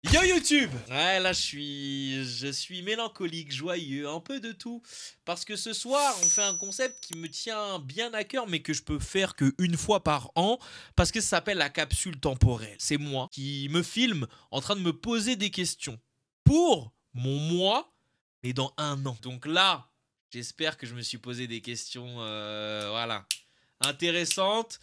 Yo YouTube! Ouais, là je suis mélancolique, joyeux, un peu de tout. Parce que ce soir, on fait un concept qui me tient bien à cœur, mais que je peux faire qu'une fois par an, parce que ça s'appelle la capsule temporelle. C'est moi qui me filme en train de me poser des questions pour mon moi, mais dans un an. Donc là, j'espère que je me suis posé des questions, voilà, intéressantes.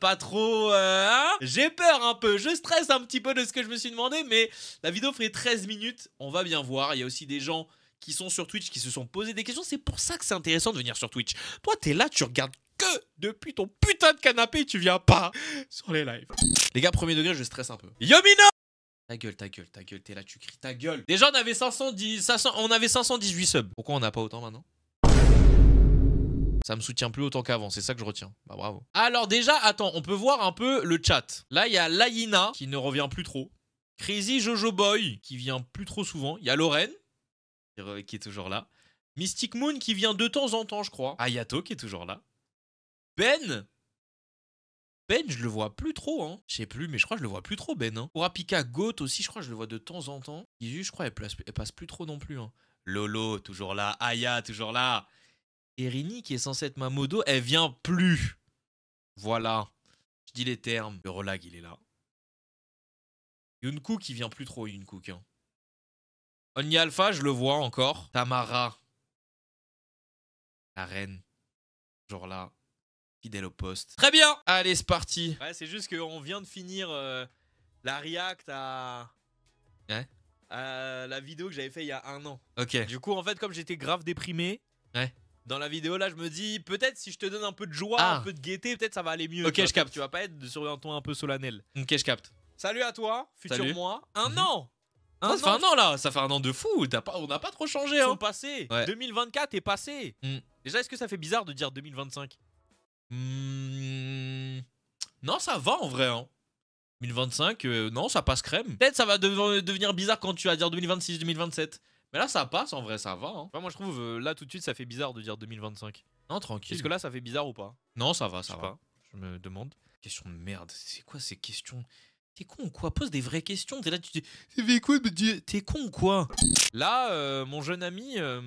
Pas trop, hein. J'ai peur un peu, je stresse un petit peu de ce que je me suis demandé, mais la vidéo ferait 13 minutes, on va bien voir. Il y a aussi des gens qui sont sur Twitch qui se sont posé des questions, c'est pour ça que c'est intéressant de venir sur Twitch. Toi t'es là, tu regardes que depuis ton putain de canapé et tu viens pas sur les lives. Les gars, premier degré, je stresse un peu. Yo Mino! Ta gueule, ta gueule, ta gueule, t'es là, tu cries ta gueule. Déjà on avait 518 subs. Pourquoi on n'a pas autant maintenant? Ça me soutient plus autant qu'avant, c'est ça que je retiens. Bah bravo. Alors déjà, attends, on peut voir un peu le chat. Là, il y a Laïna qui ne revient plus trop. Crazy Jojo Boy qui vient plus trop souvent. Il y a Lorraine qui est toujours là. Mystic Moon qui vient de temps en temps, je crois. Ayato qui est toujours là. Ben, je le vois plus trop, hein. Je sais plus, mais je crois que je le vois plus trop, Ben. Hein. Kurapika Goat aussi, je crois que je le vois de temps en temps. Izu, je crois, elle passe plus trop non plus. Hein. Lolo, toujours là. Aya, toujours là. Erini, qui est censée être ma modo, elle vient plus. Voilà. Je dis les termes. Le relag, il est là. Yunkook, qui vient plus trop, Yunkook. Hein. Only Alpha, je le vois encore. Tamara. La reine. Genre là. Fidèle au poste. Très bien. Allez, c'est parti. Ouais, c'est juste qu'on vient de finir la react à la vidéo que j'avais fait il y a un an. Ok. Du coup, en fait, comme j'étais grave déprimé. Ouais. Dans la vidéo là je me dis peut-être si je te donne un peu de joie, un peu de gaieté, peut-être ça va aller mieux. Ok, je capte. Tu vas pas être sur un ton un peu solennel. Ok, je capte. Salut à toi, futur moi. Un an. Ça fait un an là, ça fait un an de fou. On n'a pas trop changé. Ils sont passés. 2024 est passé. Déjà, est-ce que ça fait bizarre de dire 2025? Non, ça va en vrai. Hein. 2025, non, ça passe crème. Peut-être ça va devenir bizarre quand tu vas dire 2026, 2027. Mais là, ça passe, en vrai, ça va. Hein. Moi, je trouve, là, tout de suite, ça fait bizarre de dire 2025. Non, tranquille. Est-ce que là, ça fait bizarre ou pas? Non, ça va, ça va. Je me demande. Question de merde. C'est quoi ces questions? T'es con ou quoi? Pose des vraies questions. T'es là, tu dis... C'est quoi de me dire? T'es con ou quoi? Là, mon jeune ami... je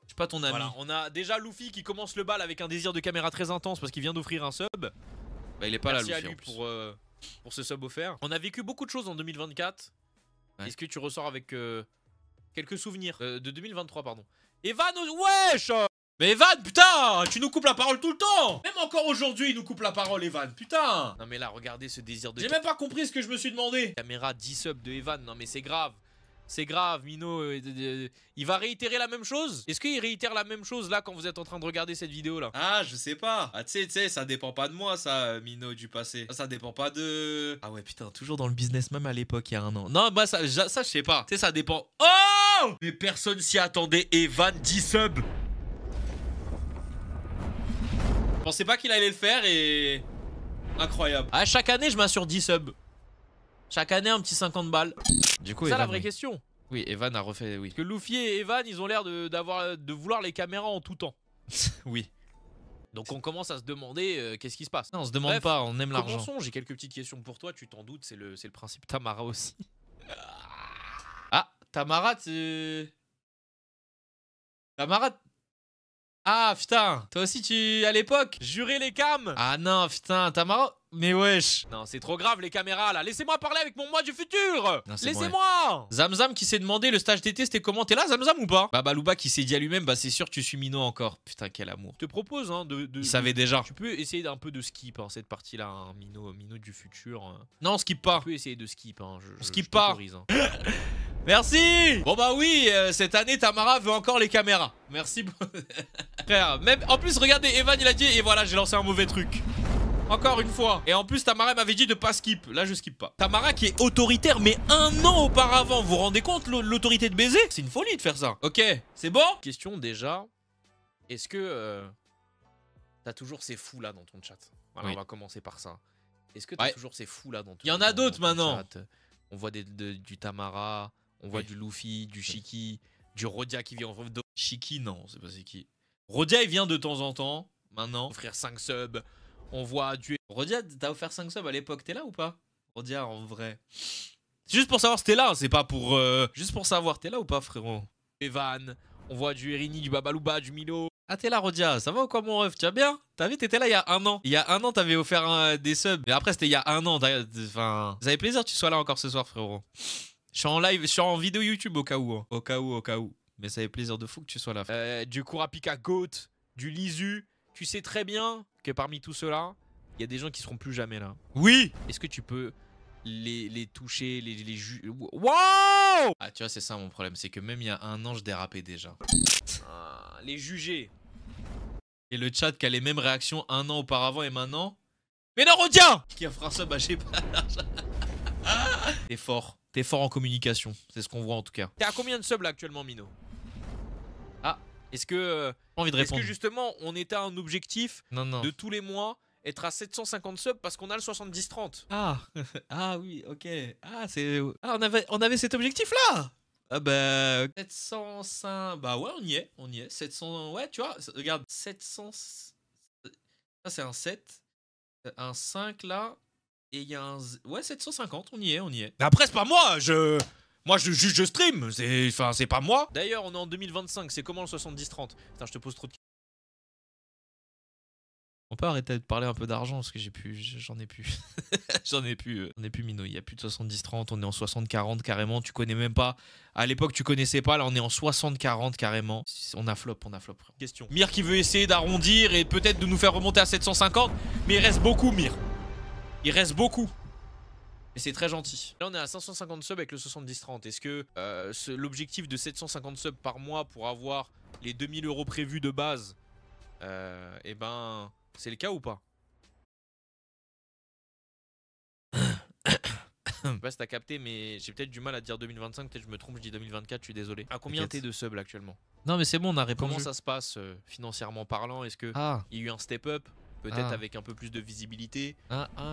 suis pas ton ami. Voilà, on a déjà Luffy qui commence le bal avec un désir de caméra très intense parce qu'il vient d'offrir un sub. Bah, il est pas là, Luffy, à lui pour ce sub offert. On a vécu beaucoup de choses en 2024. Ouais. Est-ce que tu ressors avec... quelques souvenirs de 2023, pardon. Evan, wesh! Mais Evan, putain, tu nous coupes la parole tout le temps. Même encore aujourd'hui, il nous coupe la parole, Evan, putain. Non mais là, regardez ce désir de... J'ai même pas compris ce que je me suis demandé. Caméra 10 subs de Evan, non mais c'est grave. C'est grave, Mino. Il va réitérer la même chose? Est-ce qu'il réitère la même chose là quand vous êtes en train de regarder cette vidéo là? Ah, je sais pas. Ah, tu sais, ça dépend pas de moi, ça, Mino du passé. Ça dépend pas de... Ah ouais, putain, toujours dans le business même à l'époque, il y a un an. Non, bah ça je sais pas. Tu sais, ça dépend... Oh! Mais personne s'y attendait. Evan 10 subs. Je pensais pas qu'il allait le faire et... Incroyable. Ah, chaque année, je m'assure 10 subs. Chaque année, un petit 50 balles. Du coup, c'est ça la vraie question. Oui, Evan a refait, oui. Parce que Luffy et Evan, ils ont l'air de vouloir les caméras en tout temps. Oui. Donc on commence à se demander qu'est-ce qui se passe. Non, on se demande pas, on aime l'argent. Commençons, j'ai quelques petites questions pour toi, tu t'en doutes, c'est le principe. Tamara aussi. Ah, Tamara, Tamara... Ah, putain, toi aussi tu... à l'époque, jurer les cams. Ah non, putain, Tamara... Mais wesh. Non, c'est trop grave les caméras là. Laissez-moi parler avec mon moi du futur. Laissez-moi. Zamzam qui s'est demandé le stage d'été c'était comment? T'es là Zamzam ou pas? Bah Balouba qui s'est dit à lui-même bah c'est sûr tu suis Mino encore. Putain quel amour. Je te propose hein Il savait déjà. Tu peux essayer un peu de skip hein, cette partie là hein, Mino du futur. Hein. Non skip pas. Tu peux essayer de skip hein. Skip pas. Hein. Merci. Bon bah oui, cette année Tamara veut encore les caméras. Merci. Frère, même en plus regardez Evan il a dit et voilà j'ai lancé un mauvais truc. Encore une fois. Et en plus, Tamara m'avait dit de pas skip. Là, je skip pas. Tamara qui est autoritaire, mais un an auparavant. Vous vous rendez compte l'autorité de baiser? C'est une folie de faire ça. Ok, c'est bon? Question déjà. Est-ce que t'as toujours ces fous là dans ton chat? Voilà, oui. On va commencer par ça. Est-ce que t'as toujours ces fous là dans ton chat? Il y en a d'autres maintenant. Chat. On voit du Tamara, on voit du Luffy, du Shiki, du Rodia qui vient en Shiki, non, c'est pas c'est qui. Rodia, il vient de temps en temps. Maintenant, offrir 5 subs. On voit du... Rodia, t'as offert 5 subs à l'époque, t'es là ou pas? Rodia, en vrai. C'est juste pour savoir si t'es là, c'est pas pour... Juste pour savoir, t'es là ou pas, frérot? Evan, on voit du Erini, du Babalouba, du Milo. Ah, t'es là, Rodia, ça va ou quoi, mon ref? Tu vas bien? T'as vu, t'étais là il y a un an. Il y a un an, t'avais offert des subs. Mais après, c'était il y a un an. Enfin, ça fait plaisir que tu sois là encore ce soir, frérot. Je suis en live, je suis en vidéo YouTube au cas où. Hein. Au cas où. Mais ça fait plaisir de fou que tu sois là. Du Kurapika Goat, du Lisu. Tu sais très bien que parmi tous ceux-là, il y a des gens qui seront plus jamais là. Oui! Est-ce que tu peux les toucher, les juger? Wow! Ah, tu vois, c'est ça mon problème. C'est que même il y a un an, je dérapais déjà. Les juger. Et le chat qui a les mêmes réactions un an auparavant et maintenant. Mais non, Rodia! Qui a fait un sub à j'ai pas l'argent. T'es fort. T'es fort en communication. C'est ce qu'on voit en tout cas. T'es à combien de subs là actuellement, Mino? Ah, est-ce que... Pas envie de répondre. Est-ce que justement, on était à un objectif de tous les mois être à 750 subs parce qu'on a le 70-30? Ah, ah oui, ok. Ah, c'est... Ah, on avait cet objectif-là. Ah bah... 705... Bah ouais, on y est. 700... Ouais, tu vois, regarde, 700... Ça, c'est un 7. Un 5, là. Et il y a un... Ouais, 750, on y est. Mais après, c'est pas moi, Moi, je stream, c'est pas moi. D'ailleurs, on est en 2025, c'est comment le 70-30? Putain, je te pose trop de... On peut arrêter de parler un peu d'argent parce que j'en ai plus. J'en ai plus, Mino. Il y a plus de 70-30, on est en 60-40 carrément. Tu connais même pas. À l'époque, tu connaissais pas. Là, on est en 60-40 carrément. On a flop. Question. Mir qui veut essayer d'arrondir et peut-être de nous faire remonter à 750. Mais il reste beaucoup, Mir. Il reste beaucoup. Et c'est très gentil. Là, on est à 550 subs avec le 70-30. Est-ce que l'objectif de 750 subs par mois pour avoir les 2000 € prévus de base, eh ben... C'est le cas ou pas? Je sais pas si t'as capté, mais j'ai peut-être du mal à dire 2025. Peut-être je me trompe, je dis 2024, je suis désolé. À combien t'es de subs là, actuellement? Non, mais c'est bon, on a répondu. Comment ça se passe financièrement parlant? Est-ce qu'il y a eu un step-up? Peut-être avec un peu plus de visibilité.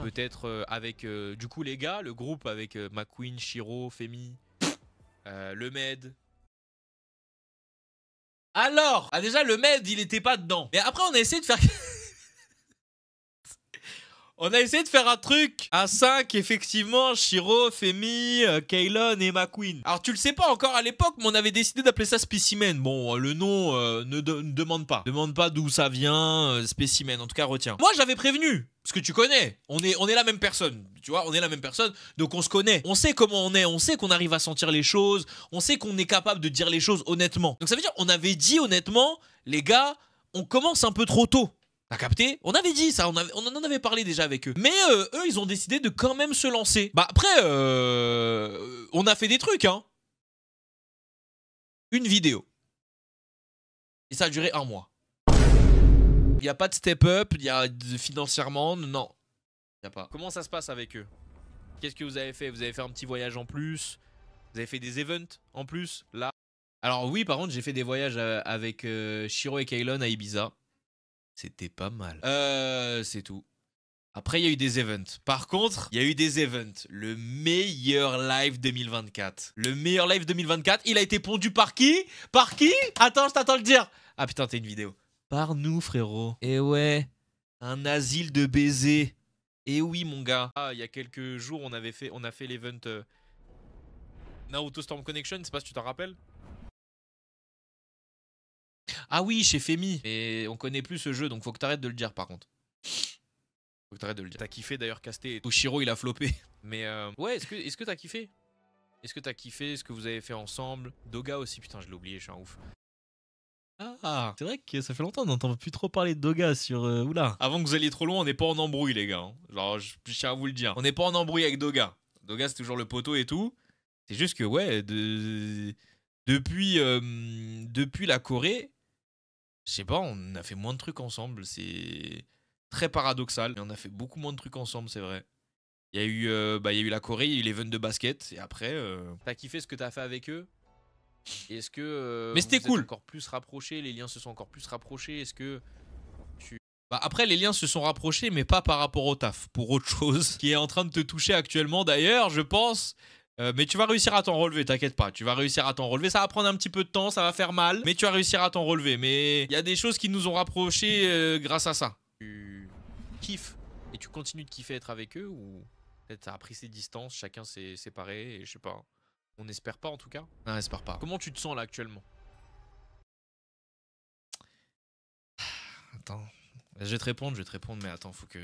Peut-être avec, du coup, les gars, le groupe avec McQueen, Shiro, Femi, le Med. Alors! Ah, déjà, le Med, il était pas dedans. Mais après, on a essayé de faire... On a essayé de faire un truc à 5, effectivement, Shiro, Femi, Kaylon et McQueen. Alors tu le sais pas encore à l'époque, mais on avait décidé d'appeler ça Spécimen. Bon, le nom ne demande pas. Demande pas d'où ça vient, Spécimen, en tout cas retiens. Moi j'avais prévenu, parce que tu connais, on est la même personne, tu vois, on est la même personne, donc on se connaît. On sait comment on est, on sait qu'on arrive à sentir les choses, on sait qu'on est capable de dire les choses honnêtement. Donc ça veut dire, on avait dit honnêtement, les gars, on commence un peu trop tôt. T'as capté? On avait dit ça, on en avait parlé déjà avec eux. Mais eux, ils ont décidé de quand même se lancer. Bah après, on a fait des trucs, hein. Une vidéo. Et ça a duré 1 mois. Il n'y a pas de step-up, il y a financièrement, non. Il n'y a pas. Comment ça se passe avec eux? Qu'est-ce que vous avez fait? Vous avez fait un petit voyage en plus? Vous avez fait des events en plus? Là. Alors oui, par contre, j'ai fait des voyages avec Shiro et Kaylon à Ibiza. C'était pas mal. C'est tout. Après, il y a eu des events. Par contre, il y a eu des events. Le meilleur live 2024. Le meilleur live 2024, il a été pondu par qui? Par qui? Attends, je t'attends le dire. Ah putain, t'as une vidéo. Par nous, frérot. Eh ouais. Un asile de baisers. Eh oui, mon gars. Ah, il y a quelques jours, on a fait l'event Naruto Storm Connection. Je sais pas si tu t'en rappelles. Ah oui, chez Femi. Et on connaît plus ce jeu, donc faut que t'arrêtes de le dire par contre. Faut que t'arrêtes de le dire. T'as kiffé d'ailleurs Casté. Toshiro il a floppé. Mais ouais, est-ce que t'as kiffé? Est-ce que t'as kiffé ce que vous avez fait ensemble? Doga aussi, putain, je l'ai oublié, je suis un ouf. Ah, c'est vrai que ça fait longtemps, on n'entend plus trop parler de Doga sur... Oula. Avant que vous alliez trop loin, on n'est pas en embrouille les gars. Hein. Genre, je tiens à vous le dire. On n'est pas en embrouille avec Doga. Doga c'est toujours le poteau et tout. C'est juste que ouais, depuis la Corée... Je sais pas, on a fait moins de trucs ensemble, c'est très paradoxal. Mais on a fait beaucoup moins de trucs ensemble, c'est vrai. Il y a eu la Corée, il y a eu l'event de basket, et après... T'as kiffé ce que t'as fait avec eux? Est-ce que mais c'était cool. Encore plus rapprochés, les liens se sont encore plus rapprochés? Est-ce que tu... Bah après, les liens se sont rapprochés, mais pas par rapport au taf, pour autre chose, qui est en train de te toucher actuellement d'ailleurs, je pense... mais tu vas réussir à t'en relever, t'inquiète pas. Tu vas réussir à t'en relever. Ça va prendre un petit peu de temps, ça va faire mal. Mais tu vas réussir à t'en relever. Mais il y a des choses qui nous ont rapprochés grâce à ça. Tu kiffes et tu continues de kiffer être avec eux ou Peut-être ça a pris ses distances, chacun s'est séparé, et je sais pas. On n'espère pas en tout cas. Non, on n'espère pas. Comment tu te sens là actuellement? Attends. Je vais te répondre, mais attends, faut que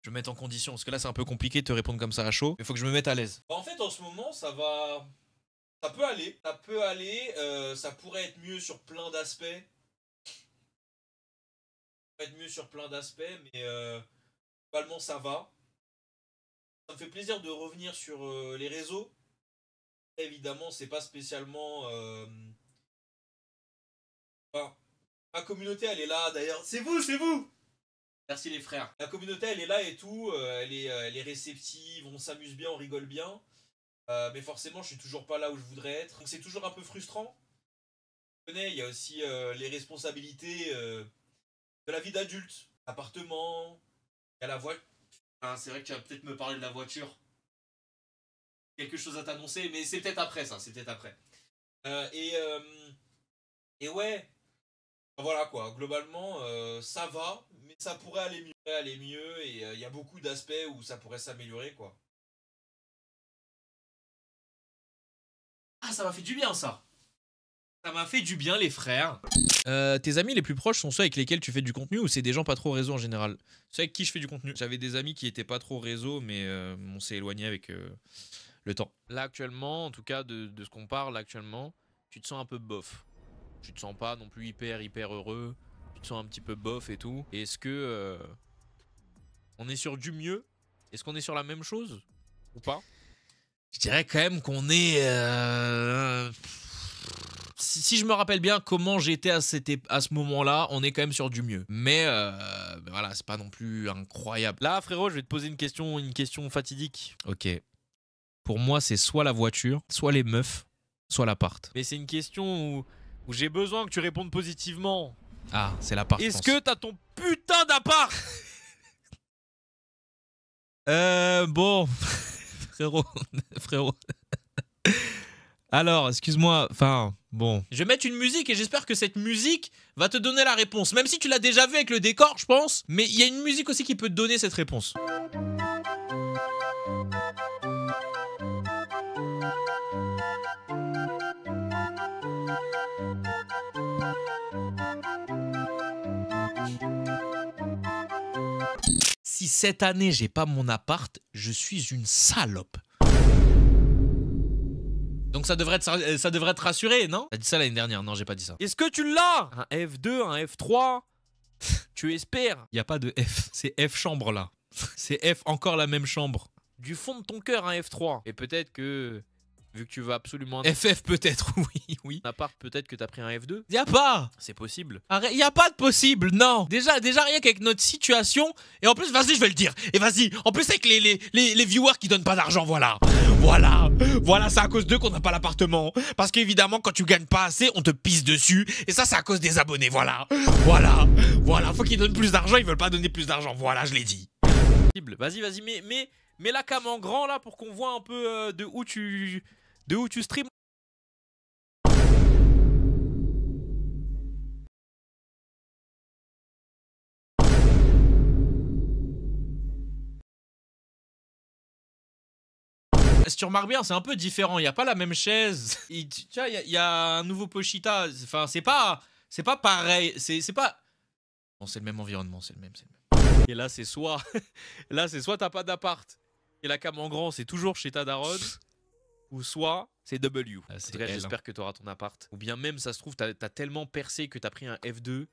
je me mette en condition. Parce que là, c'est un peu compliqué de te répondre comme ça à chaud. Il faut que je me mette à l'aise. En fait, en ce moment, ça va. Ça peut aller. Ça peut aller. Ça pourrait être mieux sur plein d'aspects. Mais globalement, ça va. Ça me fait plaisir de revenir sur les réseaux. Évidemment, c'est pas spécialement. Enfin, ma communauté, elle est là d'ailleurs. C'est vous, c'est vous! Merci les frères. La communauté, elle est là et tout. Elle est réceptive, on s'amuse bien, on rigole bien. Mais forcément, je suis toujours pas là où je voudrais être. Donc c'est toujours un peu frustrant. Il y a aussi les responsabilités de la vie d'adulte. Appartement, il y a la voiture. Hein, c'est vrai que tu vas peut-être me parler de la voiture. Quelque chose à t'annoncer, mais c'est peut-être après ça, c'est peut-être après. Et ouais, voilà quoi, globalement ça va, mais ça pourrait aller mieux et il y a beaucoup d'aspects où ça pourrait s'améliorer quoi. Ah, ça m'a fait du bien ça. Ça m'a fait du bien les frères. Tes amis les plus proches sont ceux avec lesquels tu fais du contenu ou c'est des gens pas trop réseau en général? Ceux avec qui je fais du contenu. J'avais des amis qui étaient pas trop réseau mais on s'est éloigné avec le temps. Là actuellement, en tout cas de ce qu'on parle actuellement, tu te sens un peu bof. Tu te sens pas non plus hyper heureux. Tu te sens un petit peu bof et tout. Est-ce que on est sur du mieux? Est-ce qu'on est sur la même chose ou pas? Je dirais quand même qu'on est... Si je me rappelle bien comment j'étais à ce moment-là, on est quand même sur du mieux. Mais voilà, c'est pas non plus incroyable. Là, frérot, je vais te poser une question fatidique. Ok. Pour moi, c'est soit la voiture, soit les meufs, soit l'appart. Mais c'est une question où j'ai besoin que tu répondes positivement. Ah, c'est l'appart. Est-ce que t'as ton putain d'appart? Bon... frérot. Alors, excuse-moi, enfin, bon. Je vais mettre une musique et j'espère que cette musique va te donner la réponse. Même si tu l'as déjà vu avec le décor, je pense. Mais il y a une musique aussi qui peut te donner cette réponse. Si cette année j'ai pas mon appart, je suis une salope. Donc ça devrait te rassurer, non? T'as dit ça l'année dernière, non j'ai pas dit ça. Est-ce que tu l'as? Un F2, un F3? Tu espères? Y a pas de F, c'est F chambre là. C'est F encore la même chambre. Du fond de ton cœur un F3. Et peut-être que... Vu que tu vas absolument... FF peut-être, oui. Appart, peut-être que t'as pris un F2. Y a pas. C'est possible. Arrête, y a pas de possible, non. Déjà rien qu'avec notre situation. Et en plus, vas-y, je vais le dire. Et vas-y, en plus avec les viewers qui donnent pas d'argent, voilà. Voilà, c'est à cause d'eux qu'on n'a pas l'appartement. Parce qu'évidemment, quand tu gagnes pas assez, on te pisse dessus. Et ça, c'est à cause des abonnés, voilà. Faut qu'ils donnent plus d'argent, ils veulent pas donner plus d'argent. Voilà, je l'ai dit. Vas-y, mets la cam en grand là pour qu'on voit un peu de où tu streams. Si tu remarques bien, c'est un peu différent. Il n'y a pas la même chaise. Tu vois, il y a un nouveau Pochita. Enfin, c'est pas pareil. C'est pas... Bon, c'est le même environnement, c'est le même. Et là, c'est soit... t'as pas d'appart. Et la cam en grand, c'est toujours chez ta daronne. Ou soit c'est W. J'espère que tu auras ton appart. Ou bien même, ça se trouve, t'as tellement percé que t'as pris un F2.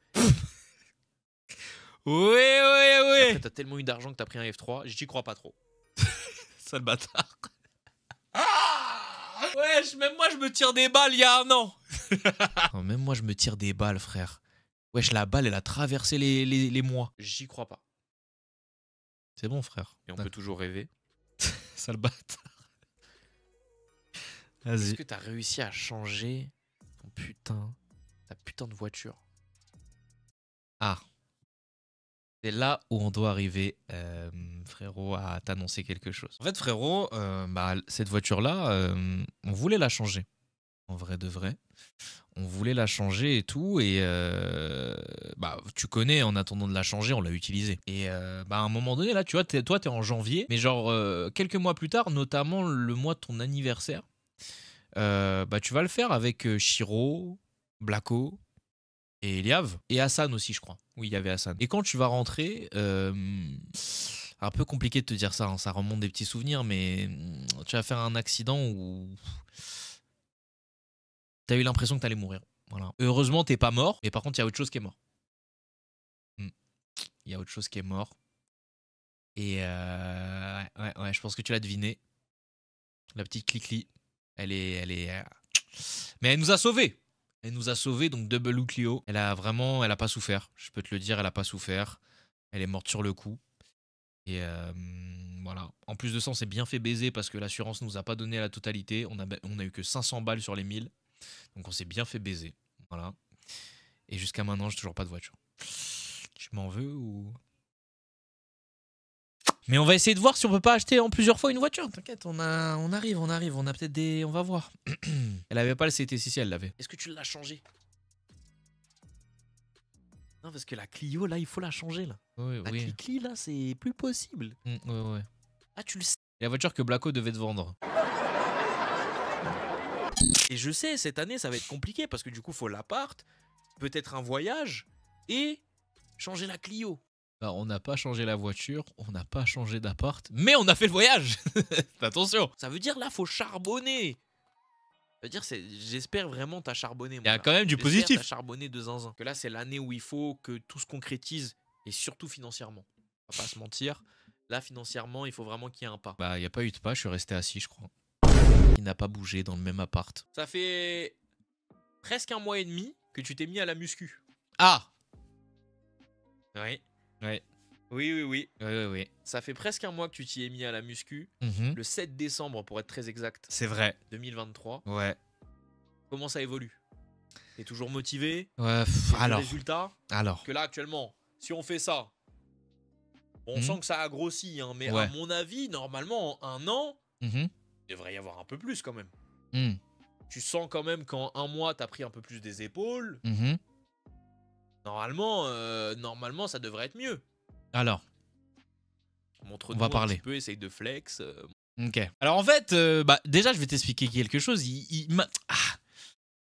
Oui. Après, t'as tellement eu d'argent que t'as pris un F3. J'y crois pas trop. Sale bâtard. Wesh, même moi, je me tire des balles il y a un an. Non, même moi, je me tire des balles, frère. Wesh, la balle, elle a traversé les mois. J'y crois pas. C'est bon, frère. Et on peut toujours rêver. Sale bâtard. Est-ce que t'as réussi à changer ta putain de voiture? Ah. C'est là où on doit arriver, frérot, à t'annoncer quelque chose. En fait, frérot, cette voiture-là, on voulait la changer. En vrai de vrai. On voulait la changer et tout. Et bah, tu connais, en attendant de la changer, on l'a utilisée. Et bah, à un moment donné, là, tu vois, toi, t'es en janvier. Mais genre, quelques mois plus tard, notamment le mois de ton anniversaire, bah, tu vas le faire avec Shiro, Blacko et Eliav. Et Hassan aussi, je crois. Oui, il y avait Hassan. Et quand tu vas rentrer, un peu compliqué de te dire ça, hein, ça remonte des petits souvenirs, mais tu vas faire un accident où t'as eu l'impression que t'allais mourir. Voilà. Heureusement, t'es pas mort, mais par contre, il y a autre chose qui est mort. Il y a autre chose qui est mort. Et ouais, je pense que tu l'as deviné. La petite Clicli, elle est. Mais elle nous a sauvés. Elle nous a sauvés, donc Double ou Clio. Elle a pas souffert. Je peux te le dire, elle a pas souffert. Elle est morte sur le coup. Et voilà. En plus de ça, on s'est bien fait baiser parce que l'assurance nous a pas donné la totalité. On a eu que 500 balles sur les 1000. Donc on s'est bien fait baiser. Voilà. Et jusqu'à maintenant, j'ai toujours pas de voiture. Tu m'en veux ou... Mais on va essayer de voir si on peut pas acheter en plusieurs fois une voiture. T'inquiète, on arrive. On a peut-être des... On va voir. Elle avait pas le CT6 si elle l'avait. Est-ce que tu l'as changé? Non, parce que la Clio, là, il faut la changer, là. Oui, la Clio, là, c'est plus possible. Ouais. Ah, tu le sais. La voiture que Blacko devait te vendre. Et je sais, cette année, ça va être compliqué parce que du coup, faut l'appart, peut-être un voyage et changer la Clio. Alors, on n'a pas changé la voiture, on n'a pas changé d'appart, mais on a fait le voyage. Attention. Ça veut dire là, faut charbonner. Ça veut dire, j'espère vraiment t'as charbonné. Il y a quand même du positif. T'as charbonné de zinzin. Que là, c'est l'année où il faut que tout se concrétise et surtout financièrement. On va pas se mentir. Là, financièrement, il faut vraiment qu'il y ait un pas. Bah, il n'y a pas eu de pas, je suis resté assis, je crois. Il n'a pas bougé dans le même appart. Ça fait presque un mois et demi que tu t'es mis à la muscu. Ah. Oui. Ouais. Oui. Oui. Ça fait presque un mois que tu t'y es mis à la muscu. Le 7 décembre, pour être très exact. C'est vrai. 2023. Ouais. Comment ça évolue? T'es toujours motivé? Ouais, alors. Résultat? Alors. Que là, actuellement, si on fait ça, on sent que ça a grossi, hein, mais à mon avis, normalement, en un an, il devrait y avoir un peu plus quand même. Tu sens quand même qu'en un mois, t'as pris un peu plus des épaules. Normalement, ça devrait être mieux. Alors, montre-nous un petit peu, essaye de flex. Ok. Alors en fait, bah, déjà, je vais t'expliquer quelque chose.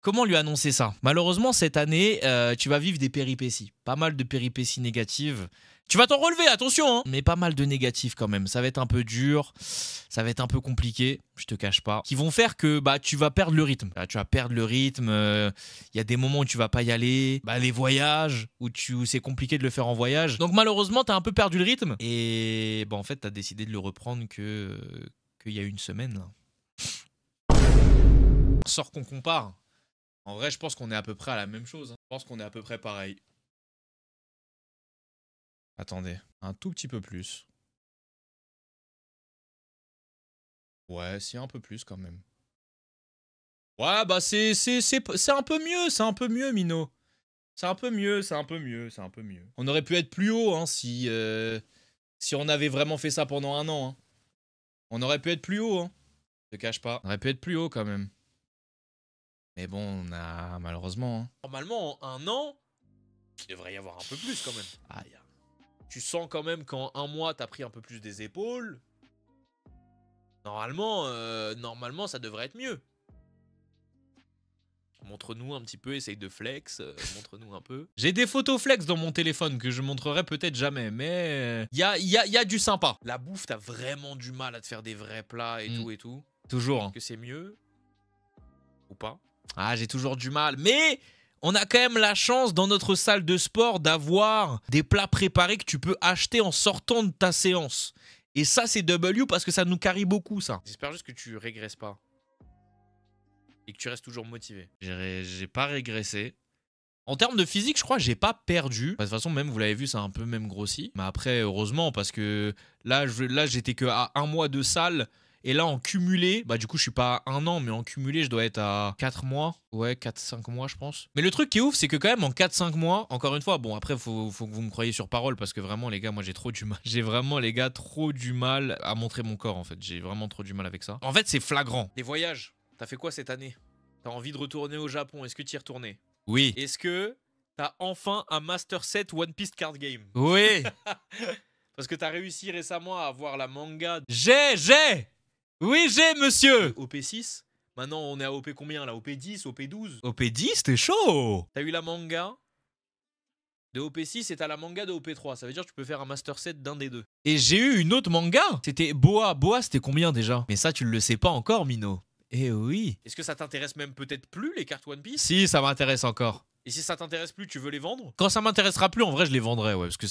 Comment lui annoncer ça? Malheureusement, cette année, tu vas vivre des péripéties. Pas mal de péripéties négatives. Tu vas t'en relever, attention, hein. Mais pas mal de négatifs quand même. Ça va être un peu dur, ça va être un peu compliqué, je te cache pas. Qui vont faire que bah, tu vas perdre le rythme. Là, tu vas perdre le rythme, y a des moments où tu vas pas y aller. Bah, les voyages, où c'est compliqué de le faire en voyage. Donc malheureusement, t'as un peu perdu le rythme. Et bah, en fait, t'as décidé de le reprendre qu'il y a une semaine. Là. Sort qu'on compare. En vrai, je pense qu'on est à peu près à la même chose. Je pense qu'on est à peu près pareil. Attendez, un tout petit peu plus. Ouais, si, un peu plus quand même. Ouais, bah c'est un peu mieux, Mino. C'est un peu mieux. On aurait pu être plus haut, hein, si on avait vraiment fait ça pendant un an. Hein. On aurait pu être plus haut, hein. Je te cache pas. On aurait pu être plus haut quand même. Mais bon, on a malheureusement. Hein. Normalement, en un an, il devrait y avoir un peu plus quand même. Aïe. Tu sens quand même qu'en un mois, t'as pris un peu plus des épaules. Normalement, ça devrait être mieux. Montre-nous un petit peu, essaye de flex, montre-nous un peu. J'ai des photos flex dans mon téléphone que je montrerai peut-être jamais, mais il y a du sympa. La bouffe, t'as vraiment du mal à te faire des vrais plats et tout et tout. Toujours. Est-ce que c'est mieux? Ou pas? Ah, j'ai toujours du mal, mais... On a quand même la chance dans notre salle de sport d'avoir des plats préparés que tu peux acheter en sortant de ta séance. Et ça, c'est W parce que ça nous carie beaucoup, ça. J'espère juste que tu régresses pas. Et que tu restes toujours motivé. J'ai pas régressé. En termes de physique, je crois que j'ai pas perdu. De toute façon, même, vous l'avez vu, c'est un peu même grossi. Mais après, heureusement, parce que là j'étais que à un mois de salle. Et là, en cumulé, bah du coup, je suis pas à un an, mais en cumulé, je dois être à 4 mois. Ouais, 4-5 mois, je pense. Mais le truc qui est ouf, c'est que quand même, en 4-5 mois, encore une fois, bon, après, faut que vous me croyiez sur parole, parce que vraiment, les gars, moi, j'ai trop du mal. J'ai vraiment, les gars, trop du mal à montrer mon corps, en fait. J'ai vraiment trop du mal avec ça. En fait, c'est flagrant. Les voyages, t'as fait quoi cette année? T'as envie de retourner au Japon, est-ce que tu y es retourné? Oui. Est-ce que t'as enfin un Master Set One Piece Card Game? Oui. Parce que t'as réussi récemment à avoir la manga J'ai. Oui, j'ai, monsieur. OP6. Maintenant, on est à OP combien là? OP10, OP12? OP10, t'es chaud. T'as eu la manga de OP6 et t'as la manga de OP3. Ça veut dire que tu peux faire un Master Set d'un des deux. Et j'ai eu une autre manga. C'était Boa. Boa, c'était combien déjà? Mais ça, tu le sais pas encore, Mino. Eh oui. Est-ce que ça t'intéresse même peut-être plus les cartes One Piece? Si, ça m'intéresse encore. Et si ça t'intéresse plus, tu veux les vendre? Quand ça m'intéressera plus, en vrai, je les vendrai, ouais. Parce que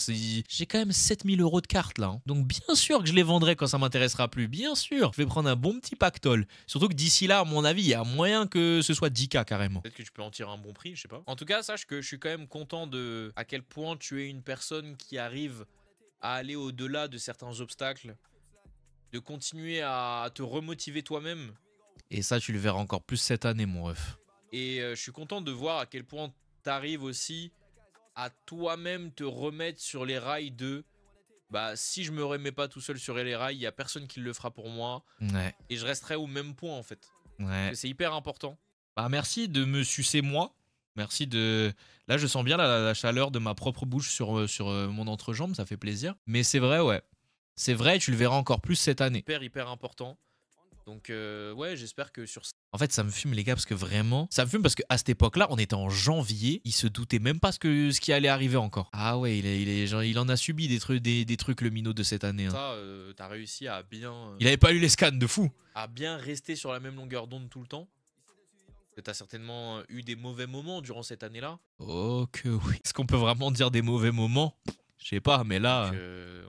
j'ai quand même 7000 € de cartes, là. Hein. Donc, bien sûr que je les vendrai quand ça m'intéressera plus. Bien sûr. Je vais prendre un bon petit pactole. Surtout que d'ici là, à mon avis, il y a moyen que ce soit 10K carrément. Peut-être que tu peux en tirer un bon prix, je sais pas. En tout cas, sache que je suis quand même content de à quel point tu es une personne qui arrive à aller au-delà de certains obstacles, de continuer à te remotiver toi-même. Et ça, tu le verras encore plus cette année, mon ref. Et je suis content de voir à quel point tu arrives aussi à toi-même te remettre sur les rails de bah si je me remets pas tout seul sur les rails, il y a personne qui le fera pour moi. Ouais. Et je resterai au même point en fait. Ouais. C'est hyper important. Bah merci de me sucer moi. Merci de... Là, je sens bien la chaleur de ma propre bouche sur mon entrejambe, ça fait plaisir. Mais c'est vrai, ouais. C'est vrai, tu le verras encore plus cette année. Hyper important. Donc ouais, j'espère que sur ça... En fait, ça me fume les gars parce que vraiment, ça me fume parce qu'à cette époque-là, on était en janvier, il se doutait même pas ce qui allait arriver encore. Ah ouais, il en a subi des trucs le minot de cette année. Hein. Ça, t'as réussi à bien... Il avait pas eu les scans de fou. À bien rester sur la même longueur d'onde tout le temps. Que t'as certainement eu des mauvais moments durant cette année-là. Oh que oui. Est-ce qu'on peut vraiment dire des mauvais moments? Je sais pas, mais là... Donc,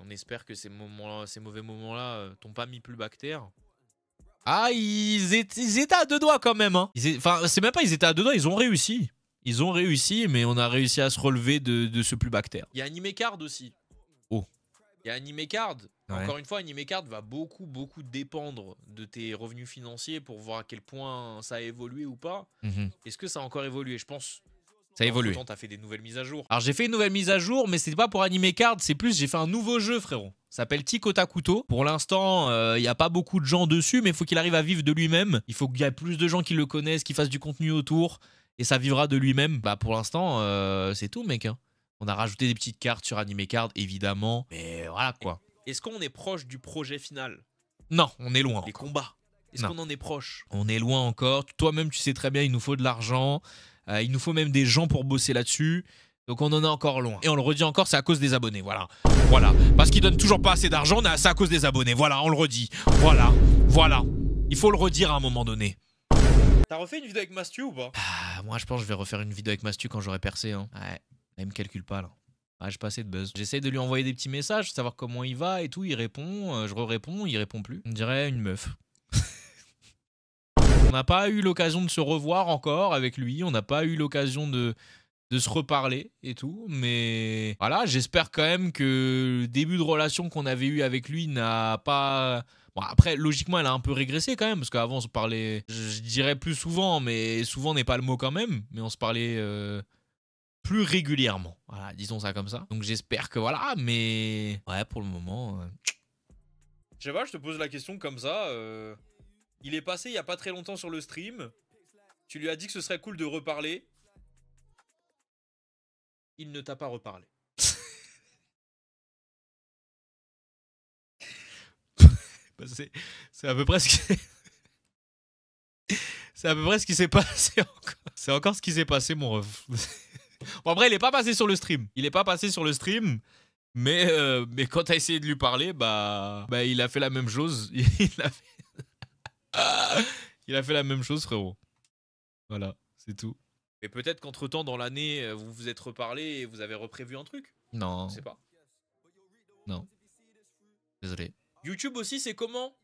on espère que ces mauvais moments-là t'ont pas mis plus bactère. Ah, ils étaient à deux doigts quand même. Hein. Enfin, c'est même pas ils étaient à deux doigts, ils ont réussi. Ils ont réussi, mais on a réussi à se relever de ce plus bactère. Il y a Anime Card aussi. Oh. Il y a Anime Card. Ouais. Encore une fois, Anime Card va beaucoup dépendre de tes revenus financiers pour voir à quel point ça a évolué ou pas. Est-ce que ça a encore évolué? Je pense. Ça a évolué. T'as fait des nouvelles mises à jour. Alors j'ai fait une nouvelle mise à jour, mais c'était pas pour Anime Card, c'est plus j'ai fait un nouveau jeu, frérot. Ça s'appelle Tikotakuto. Pour l'instant, il n'y a pas beaucoup de gens dessus, mais il faut qu'il arrive à vivre de lui-même. Il faut qu'il y ait plus de gens qui le connaissent, qui fassent du contenu autour, et ça vivra de lui-même. Bah pour l'instant, c'est tout, mec. Hein. On a rajouté des petites cartes sur Anime Card, évidemment, mais voilà quoi. Est-ce qu'on est proche du projet final? Non, on est loin. Les combats. Est-ce qu'on en est proche? On est loin encore. Toi-même, tu sais très bien, il nous faut de l'argent. Il nous faut même des gens pour bosser là-dessus. Donc on en est encore loin. Et on le redit encore, c'est à cause des abonnés. Voilà. Voilà. Parce qu'ils donnent toujours pas assez d'argent, c'est à cause des abonnés. Voilà, on le redit. Voilà. Voilà. Il faut le redire à un moment donné. T'as refait une vidéo avec Mastu ou pas? Moi, je pense que je vais refaire une vidéo avec Mastu quand j'aurai percé. Hein. Ouais. Là, il me calcule pas, là. Ah, j'ai pas assez de buzz. J'essaie de lui envoyer des petits messages, savoir comment il va et tout. Il répond, je réponds, il répond plus. On dirait une meuf. On n'a pas eu l'occasion de se revoir encore avec lui. On n'a pas eu l'occasion de se reparler et tout. Mais voilà, j'espère quand même que le début de relation qu'on avait eu avec lui n'a pas... Bon, après, logiquement, elle a un peu régressé quand même. Parce qu'avant, on se parlait, je dirais plus souvent, mais souvent n'est pas le mot quand même. Mais on se parlait plus régulièrement. Voilà, disons ça comme ça. Donc j'espère que voilà, mais... Ouais, pour le moment... Je sais pas, je te pose la question comme ça. Il est passé il y a pas très longtemps sur le stream. Tu lui as dit que ce serait cool de reparler. Il ne t'a pas reparlé. Bah, c'est à peu près ce qui... C'est à peu près ce qui s'est passé encore. C'est encore ce qui s'est passé, mon ref. Bon, après, il est pas passé sur le stream. Il est pas passé sur le stream. Mais quand t'as essayé de lui parler, bah il a fait la même chose. Il a fait la même chose, frérot. Voilà, c'est tout. Mais peut-être qu'entre-temps, dans l'année, vous vous êtes reparlé et vous avez reprévu un truc. Non. Je sais pas. Non. Désolé. YouTube aussi, c'est comment?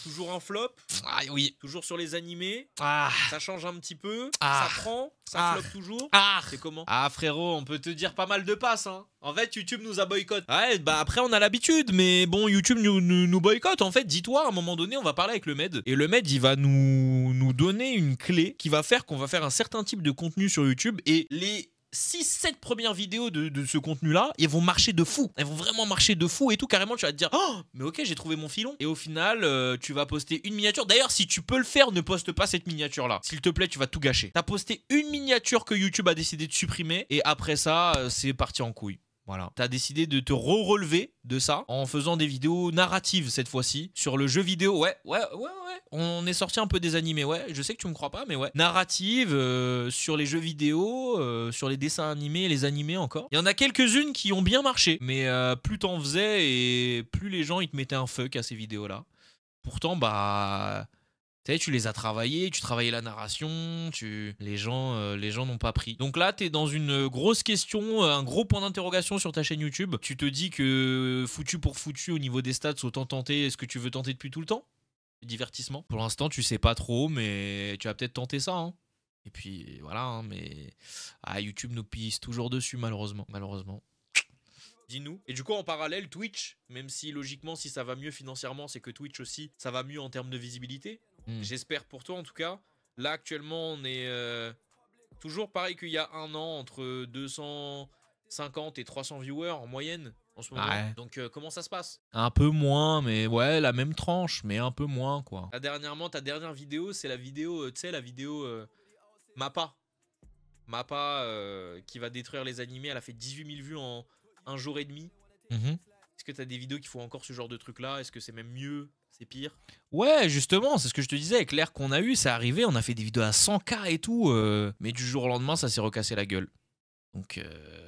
Toujours un flop? Ah oui. Toujours sur les animés? Ah. Ça change un petit peu? Ah. Ça prend? Ça floppe toujours? Ah. C'est comment? Ah frérot, on peut te dire pas mal de passes. Hein. En fait, YouTube nous a boycott. Ouais, bah après on a l'habitude, mais bon, YouTube nous boycotte. En fait, dis-toi, à un moment donné, on va parler avec le Med. Et le Med, il va nous donner une clé qui va faire qu'on va faire un certain type de contenu sur YouTube. Et les 6-7 premières vidéos de ce contenu-là, elles vont marcher de fou. Elles vont vraiment marcher de fou et tout. Carrément, tu vas te dire, oh, mais ok, j'ai trouvé mon filon. Et au final, tu vas poster une miniature. D'ailleurs, si tu peux le faire, ne poste pas cette miniature-là. S'il te plaît, tu vas tout gâcher. T'as posté une miniature que YouTube a décidé de supprimer. Et après ça, c'est parti en couille. Voilà. T'as décidé de te relever de ça en faisant des vidéos narratives cette fois-ci sur le jeu vidéo. Ouais. On est sorti un peu des animés, ouais. Je sais que tu me crois pas, mais ouais. Narrative sur les jeux vidéo, sur les dessins animés, les animés encore. Il y en a quelques-unes qui ont bien marché, mais plus t'en faisais et plus les gens ils te mettaient un fuck à ces vidéos-là. Pourtant, bah... Tu sais, tu les as travaillés, tu travaillais la narration, les gens n'ont pas pris. Donc là, t'es dans une grosse question, un gros point d'interrogation sur ta chaîne YouTube. Tu te dis que foutu pour foutu au niveau des stats, autant tenter ce que tu veux tenter depuis tout le temps. Divertissement. Pour l'instant, tu sais pas trop, mais tu vas peut-être tenter ça. Hein. Et puis voilà, hein, mais YouTube nous pisse toujours dessus, malheureusement. Dis-nous. Et du coup, en parallèle, Twitch, même si logiquement, si ça va mieux financièrement, c'est que Twitch aussi, ça va mieux en termes de visibilité. J'espère pour toi en tout cas. Là actuellement on est toujours pareil qu'il y a un an, entre 250 et 300 viewers en moyenne en ce moment. Ouais. Donc comment ça se passe? Un peu moins, mais ouais, la même tranche, mais un peu moins quoi. Là, dernièrement, ta dernière vidéo, c'est la vidéo, tu sais, la vidéo Mappa. Mappa qui va détruire les animés, elle a fait 18 000 vues en un jour et demi. Est-ce que tu as des vidéos qui font encore ce genre de truc là? Est-ce que c'est même mieux? C'est pire? Ouais, justement, c'est ce que je te disais. Avec l'ère qu'on a eu, c'est arrivé, on a fait des vidéos à 100K et tout. Mais du jour au lendemain, ça s'est recassé la gueule. Donc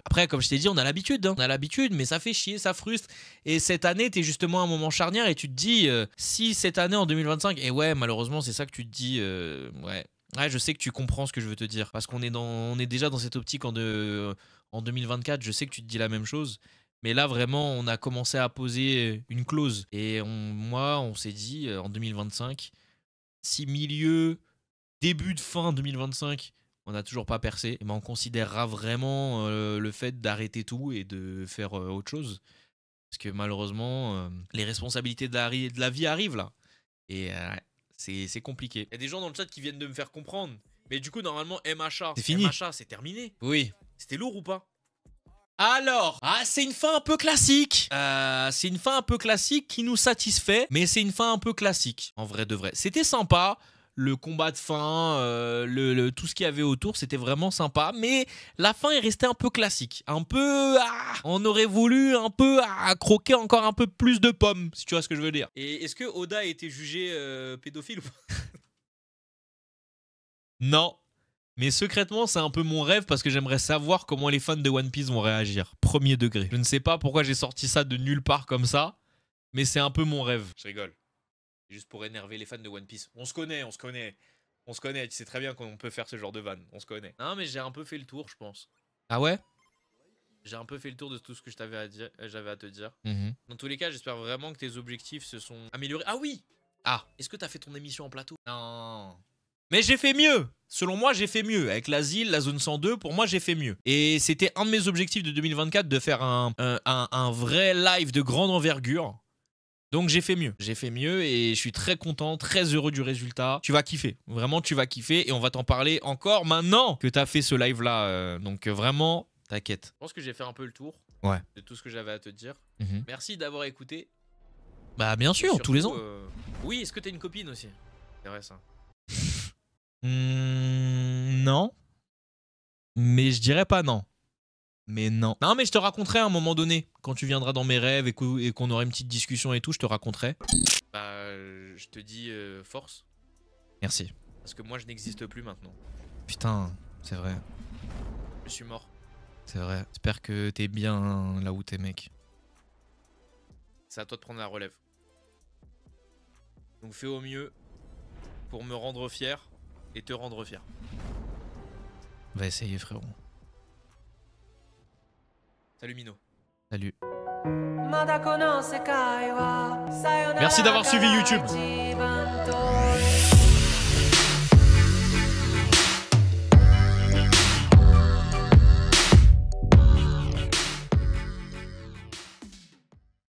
après, comme je t'ai dit, on a l'habitude. Hein. On a l'habitude, mais ça fait chier, ça frustre. Et cette année, t'es justement à un moment charnière et tu te dis, si cette année en 2025, et ouais, malheureusement, c'est ça que tu te dis, ouais. Ouais, je sais que tu comprends ce que je veux te dire. Parce qu'on est déjà dans cette optique en 2024. Je sais que tu te dis la même chose. Mais là, vraiment, on a commencé à poser une clause. Et on s'est dit, en 2025, si début de fin 2025, on n'a toujours pas percé, on considérera vraiment le fait d'arrêter tout et de faire autre chose. Parce que malheureusement, les responsabilités de la vie arrivent là. Et c'est compliqué. Il y a des gens dans le chat qui viennent de me faire comprendre. Mais du coup, normalement, MHA, c'est fini. MHA, c'est terminé. Oui. C'était lourd ou pas? Alors, c'est une fin un peu classique. C'est une fin un peu classique qui nous satisfait, mais c'est une fin un peu classique, en vrai de vrai. C'était sympa, le combat de fin, tout ce qu'il y avait autour, c'était vraiment sympa, mais la fin est restée un peu classique. Un peu, on aurait voulu un peu croquer encore un peu plus de pommes, si tu vois ce que je veux dire. Et est-ce que Oda a été jugé pédophile ou pas? Non. Mais secrètement, c'est un peu mon rêve parce que j'aimerais savoir comment les fans de One Piece vont réagir. Premier degré. Je ne sais pas pourquoi j'ai sorti ça de nulle part comme ça, mais c'est un peu mon rêve. Je rigole. Juste pour énerver les fans de One Piece. On se connaît. Tu sais très bien qu'on peut faire ce genre de vanne. On se connaît. Non, mais j'ai un peu fait le tour, je pense. Ah ouais? J'ai un peu fait le tour de tout ce que j'avais à te dire. Dans tous les cas, j'espère vraiment que tes objectifs se sont améliorés. Ah oui! Est-ce que t'as fait ton émission en plateau? Non. Mais j'ai fait mieux. Selon moi, j'ai fait mieux. Avec l'asile, la zone 102, pour moi, j'ai fait mieux. Et c'était un de mes objectifs de 2024 de faire un vrai live de grande envergure. Donc j'ai fait mieux. J'ai fait mieux et je suis très content, très heureux du résultat. Tu vas kiffer. Vraiment, tu vas kiffer. Et on va t'en parler encore maintenant que tu as fait ce live-là. Donc vraiment, t'inquiète. Je pense que j'ai fait un peu le tour de tout ce que j'avais à te dire. Merci d'avoir écouté. Bah bien sûr, surtout, tous les ans. Oui, est-ce que t'as une copine aussi? C'est vrai ça. Non. Mais je dirais pas non. Mais non. Non, mais je te raconterai à un moment donné. Quand tu viendras dans mes rêves et qu'on aura une petite discussion et tout, je te raconterai. Bah, je te dis force. Merci. Parce que moi, je n'existe plus maintenant. Putain, c'est vrai. Je suis mort. C'est vrai. J'espère que t'es bien là où t'es, mec. C'est à toi de prendre la relève. Donc fais au mieux pour me rendre fier. Et te rendre fier. On va essayer, frérot. Salut Mino. Salut. Merci d'avoir suivi YouTube.